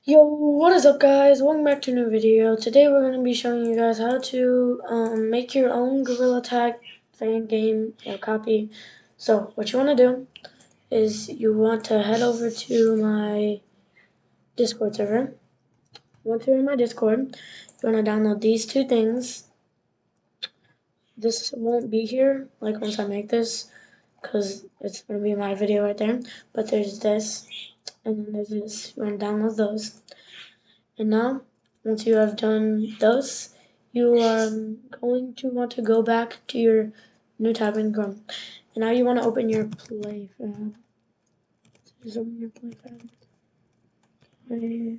Yo, what is up guys? Welcome back to a new video. Today we're going to be showing you guys how to make your own Gorilla Tag fan game copy. So what you want to do is you want to head over to my Discord server. Once you're in my Discord, you want to download these two things. This won't be here like once I make this because it's going to be my video right there. But there's this and then there's this. You want to download those. And now, once you have done those, you are going to want to go back to your new tab in Chrome. And now you want to open your PlayFab. Just open your PlayFab. I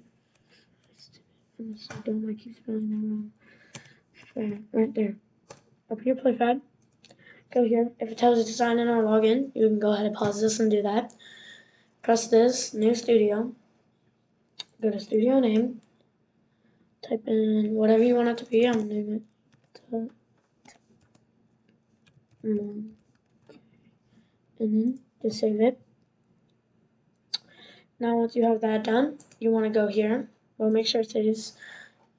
keep spelling that wrong. Right there. Open your PlayFab. Go here. If it tells you to sign in or log in, you can go ahead and pause this and do that. Press this, new studio. Go to studio name. Type in whatever you want it to be. I'm going to name it. And then just save it. Now once you have that done, you want to go here. Well, make sure it saves.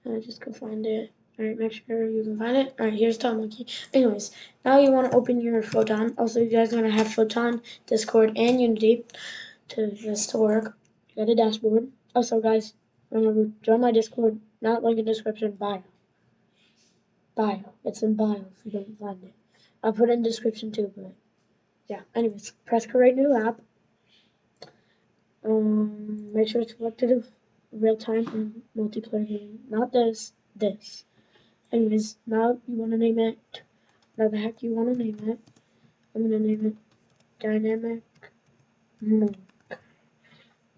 Just go find it. Alright, make sure you can find it. Alright, here's Tom Monkey. Anyways, now you want to open your Photon. Also, you guys want to have Photon, Discord, and Unity to this to work. You got a dashboard. Also, guys, remember, join my Discord. Not link in description, bio. Bio. It's in bio if you don't find it. I'll put it in description too, but yeah. Anyways, press create new app. Make sure it's selected of real-time and multiplayer game. Not this, this. Anyways, now you want to name it, whatever the heck you want to name it. I'm going to name it Dynamic Monk.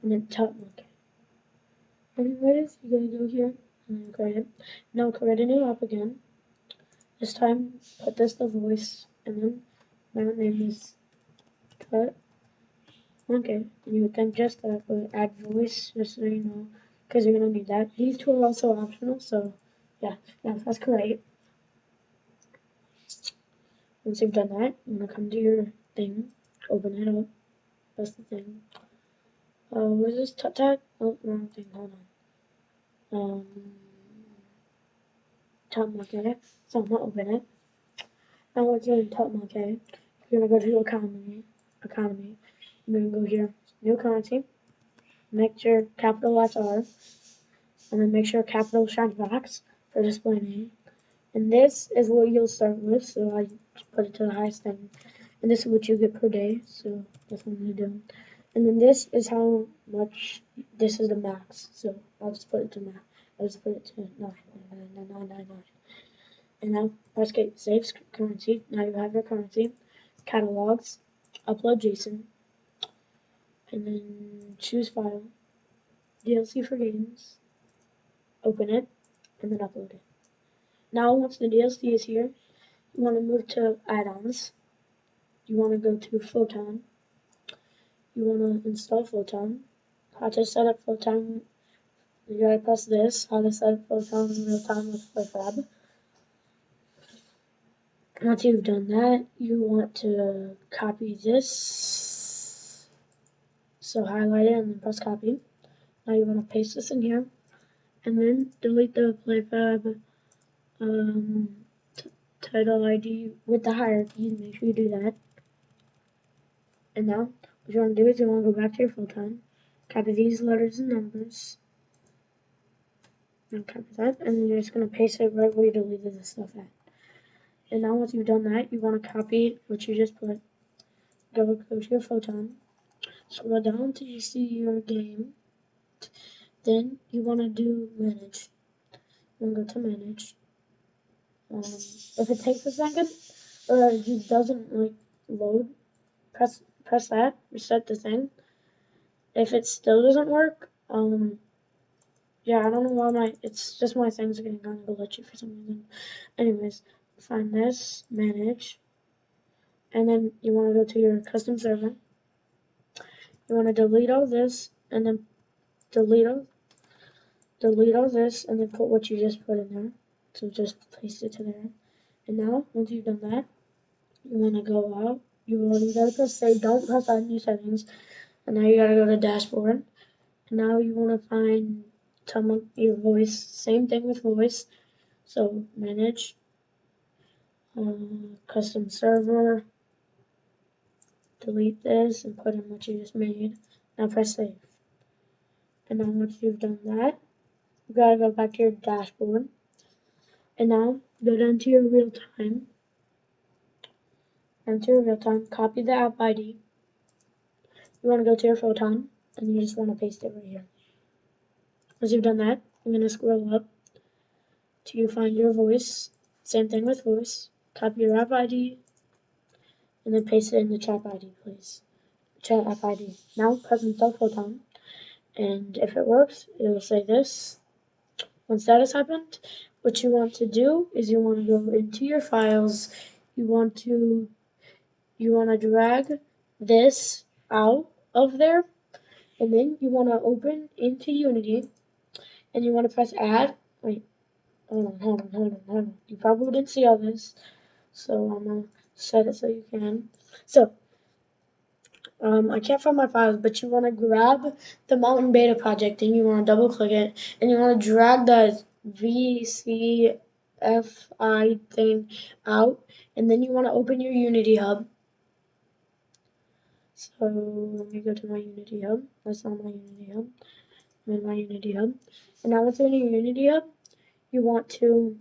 And then Top Monkey. Anyways, you're going to go here and create it. Now create a new app again. This time, put this the voice, and then now name this Cut Okay, you would think just that, but add voice, just so you know, because you're going to need that. These two are also optional, so yeah, that's correct. Once you've done that, you're going to come to your thing, open it up, that's the thing. What is this, tut tut? Oh, wrong thing, hold on. Top Monkey, so I'm going to open it. Now once you're in Top Monkey, you're going to go to economy, you're going to go here, new currency, make sure capital SR, and then make sure capital shiny box for display name. And this is what you'll start with, so I put it to the highest thing. And this is what you get per day, so that's what I'm going to do. And then this is how much, this is the max, so I'll just put it to max. I'll just put it to 99999. And now, let's get save currency. Now you have your currency, catalogs, upload JSON, and then choose file, DLC for games, open it, and then upload it. Now once the DLC is here, you want to move to add-ons. You want to go to Photon. You want to install Photon. How to set up Photon, you gotta press this. How to set up Photon in real time with PlayFab. Once you've done that, you want to copy this. So highlight it and then press copy. Now you want to paste this in here. And then delete the PlayFab title ID with the hierarchy. Make sure you do that. And now, what you want to do is you want to go back to your Photon, copy these letters and numbers, and copy that, and then you're just going to paste it right where you deleted the stuff at. And now once you've done that, you want to copy what you just put, go to your Photon, scroll down until you see your game, then you want to do manage. You want to go to manage. If it takes a second, or it just doesn't like load, press that, reset the thing. If it still doesn't work, yeah, I don't know why it's just my things are getting kind of glitchy for some reason. Anyways, find this, manage, and then you want to go to your custom server. You want to delete all this, and then delete all this, and then put what you just put in there. So just paste it to there. And now, once you've done that, you want to go out. You gotta press save. Don't press add new settings. And now you gotta go to dashboard. And now you want to find your voice. Same thing with voice. So manage, custom server, delete this and put in what you just made. Now press save. And now once you've done that, you gotta go back to your dashboard. And now go down to your real time. Copy the app ID. You wanna go to your Photon and you just wanna paste it right here. Once you've done that, I'm gonna scroll up till you find your voice. Same thing with voice. Copy your app ID and then paste it in the chat ID, please. Chat app ID. Now press install Photon, and if it works, it'll say this. Once that has happened, what you want to do is you want to go into your files. You want to drag this out of there, and then you want to open into Unity, and you want to press add. Wait, hold on. You probably didn't see all this, so I'm gonna set it so you can. So I can't find my files, but you want to grab the Mountain Beta project and you want to double click it, and you want to drag that VCFI thing out, and then you want to open your Unity Hub. So let me go to my Unity Hub. That's not my Unity Hub. I'm in my Unity Hub. And now once you're in your Unity Hub, you want to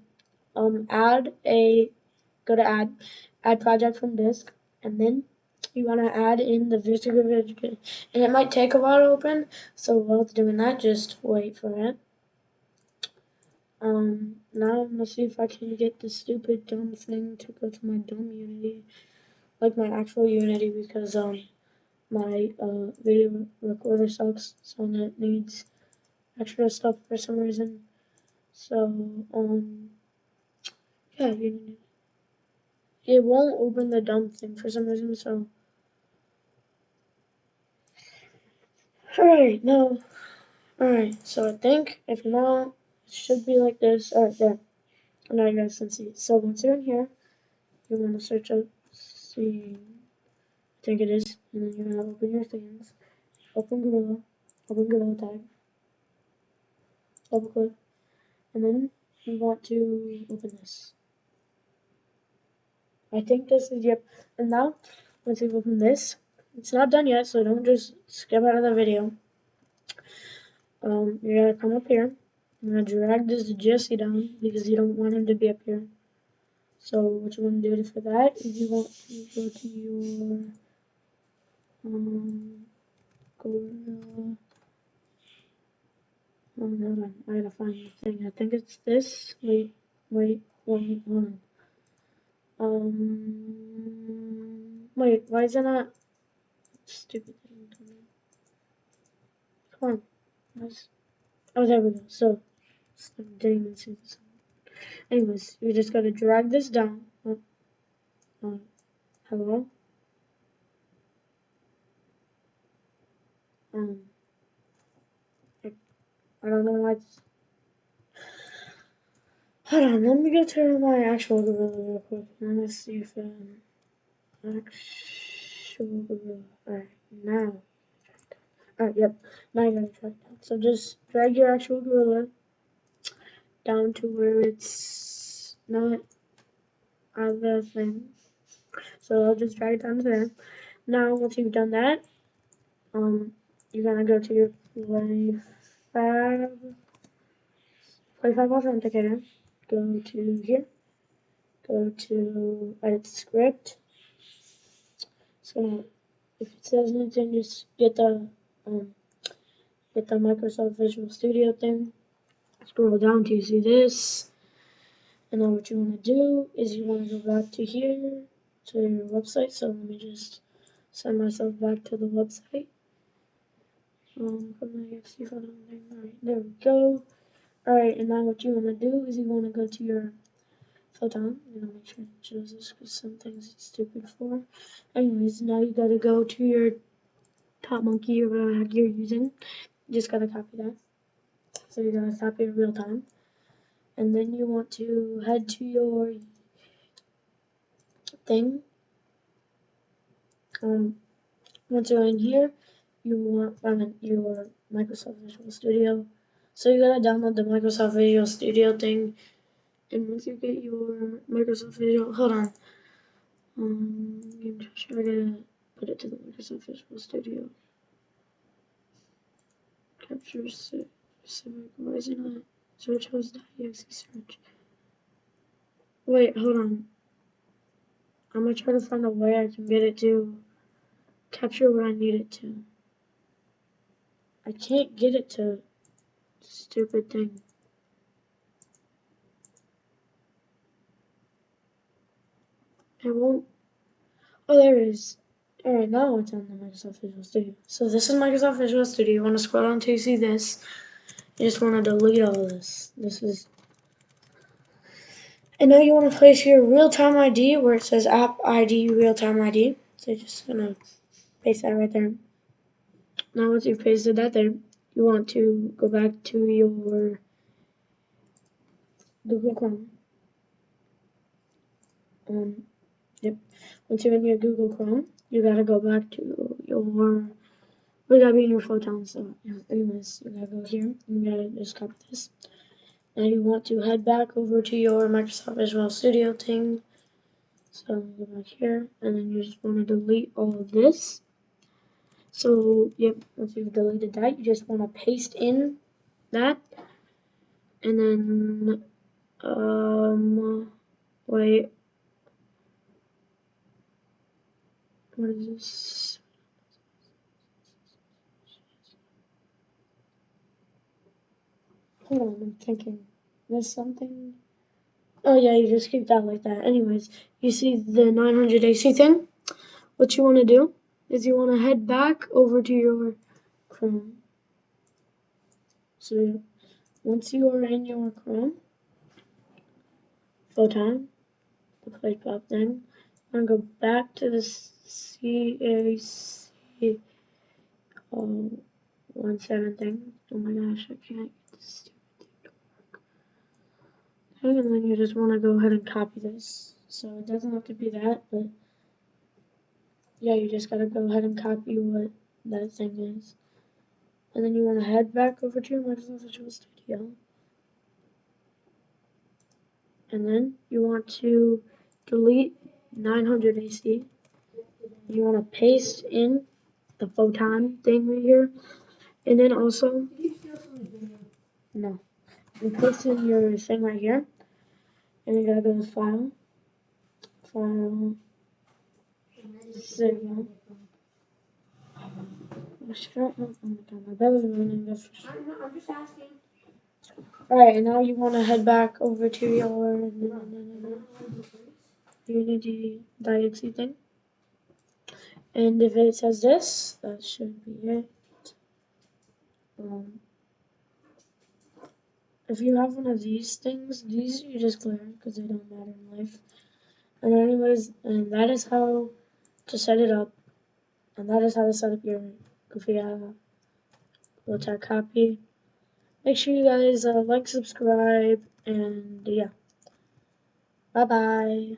go to add project from disk, and then you want to add in the visitor, and it might take a while to open, so while it's doing that, just wait for it. Now I'm gonna see if I can get the stupid dumb thing to go to my dumb Unity, like my actual Unity, because my video recorder sucks, so it needs extra stuff for some reason. So yeah, Unity. It won't open the dumb thing for some reason, so. Alright, so I think if not, it should be like this. Alright, there. Now you guys can see. So once you're in here, you want to search up scene. I think it is. And then you're going to open your things. Open Gorilla tag. Double click. And then you want to open this. I think this is, yep. And now, once you've opened this, it's not done yet, so don't just skip out of the video. You're gonna come up here. I'm gonna drag this Jesse down because you don't want him to be up here. So what you want to do for that is you want to go to your Gorilla. Hold on, I gotta find the thing. I think it's this. Wait, hold on. Wait, why is it not? Stupid thing. Come on. Oh, there we go. So, didn't even see this. Anyways, you just gotta drag this down. Hello? I don't know why it's... Hold on, let me go to my actual Gorilla real quick. Let me see if actual Gorilla. Alright, now. Alright, yep. Now you gotta track down. So just drag your actual Gorilla down to where it's not on the thing. So I'll just drag it down to there. Now, once you've done that, you're gonna go to your Play5 Authenticator. Go to here. Go to edit script. So if it says anything, just get the Microsoft Visual Studio thing. Scroll down till you see this. And then what you want to do is you want to go back to here to your website. So let me just send myself back to the website. Alright, there we go. Alright, and now what you want to do is you want to go to your Photon. I'm gonna make sure it shows this because some things it's stupid for. Anyways, now you gotta go to your Top Monkey or whatever you're using. You just gotta copy that. So you gotta copy it real time. And then you want to head to your thing. Once you're in here, you want your Microsoft Visual Studio. So you gotta download the Microsoft Visual Studio thing, and once you get your Microsoft Visual, hold on, Game Trash, I gotta put it to the Microsoft Visual Studio. Capture Civic, why is it not? Search host.exe search. Wait, hold on. I'm gonna try to find a way I can get it to capture what I need it to. I can't get it to stupid thing. It won't. Oh, there it is. Alright, now it's on the Microsoft Visual Studio. So this is Microsoft Visual Studio. You want to scroll down until you see this. You just want to delete all this. This is. And now you want to place your real-time ID where it says App ID Real-Time ID. So you're just gonna paste that right there. Now once you've pasted that there, you want to go back to your Google Chrome. Yep. Once you're in your Google Chrome, you gotta go back to your. We gotta be in your photon. So anyways, you gotta go here. And you gotta just copy this. Now you want to head back over to your Microsoft Visual Studio thing. So go back here, and then you just want to delete all of this. So yep, once you've deleted that, you just want to paste in that, and then wait, what is this? Hold on, I'm thinking. There's something. Oh yeah, you just keep that like that. Anyways, you see the 900 AC thing? What you want to do is you want to head back over to your Chrome. So once you are in your Chrome, photon, the play pop thing, I'm gonna go back to the CAC 17 thing. Oh my gosh, I can't get this stupid thing to work. Okay, and then you just want to go ahead and copy this. So it doesn't have to be that, but yeah, you just gotta go ahead and copy what that thing is. And then you want to head back over to your Microsoft Visual Studio. And then you want to delete 900 AC. You want to paste in the photon thing right here. And then also, no, you paste in your thing right here. And you gotta go to File, there you go. Oh my god, my belly's running this. I'm just asking. Alright, and now you want to head back over to your Unity.exe thing. And if it says this, that should be it. If you have one of these things, these you just clear because they don't matter in life. And anyways, and that is how to set it up. And that is how to set up your Goofy Tech copy. Make sure you guys like, subscribe, and yeah. Bye bye.